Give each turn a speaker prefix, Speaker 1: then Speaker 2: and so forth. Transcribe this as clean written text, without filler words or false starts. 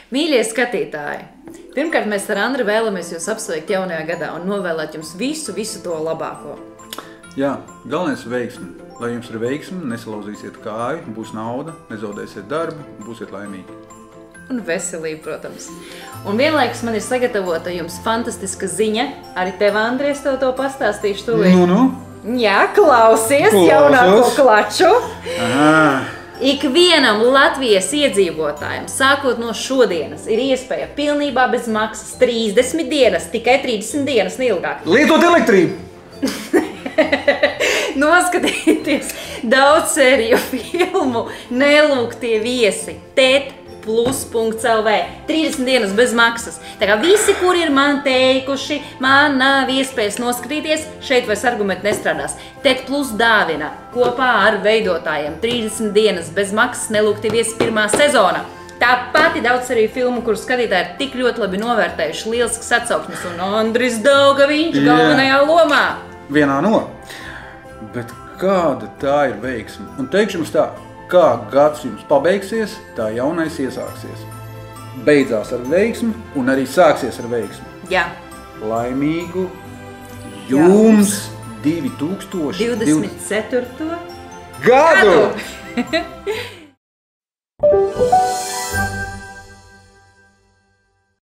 Speaker 1: Mīļie skatītāji, pirmkārt mēs ar Andri vēlamies jūs apsveikt jaunajā gadā un novēlēt jums visu to labāko.
Speaker 2: Jā, galvenais ir veiksmi. Lai jums ir veiksmi, nesalauzīsiet kāju, būs nauda, nezaudēsiet darbu, būsiet laimīgi.
Speaker 1: Un veselība, protams. Un vienlaikus man ir sagatavota jums fantastiska ziņa. Arī tev, Andries, to pastāstīšu tūlīt. Jā, klausies jaunāko klaču.
Speaker 2: Aha.
Speaker 1: Ikvienam Latvijas iedzīvotājiem, sākot no šodienas, ir iespēja pilnībā bez maksas 30 dienas, tikai 30 dienas neilgāk.
Speaker 2: Lietot elektrību!
Speaker 1: Noskatīties daudz sēriju filmu Nelūgtie viesi, tet+.lv, 30 dienas bez maksas. Tā kā visi, kuri ir man teikuši, man nav iespējas noskatīties, šeit vairs argumenti nestrādās. Tet+ dāvina kopā ar veidotājiem 30 dienas bez maksas Nelūgtie viesi 1. sezona. Tā pati daudz arī filmu, kuru skatītāji ir tik ļoti labi novērtējuši, lielisks atsauksmes un Andris Daugaviņš galvenajā lomā.
Speaker 2: Vienā no. Bet kāda tā ir veiksme? Un teikšu jums tā, kā gads jums pabeigsies, tā jaunais iesāksies. Beidzās ar veiksmi un arī sāksies ar veiksmi.
Speaker 1: Jā.
Speaker 2: Laimīgu jums 2024.
Speaker 1: gadu!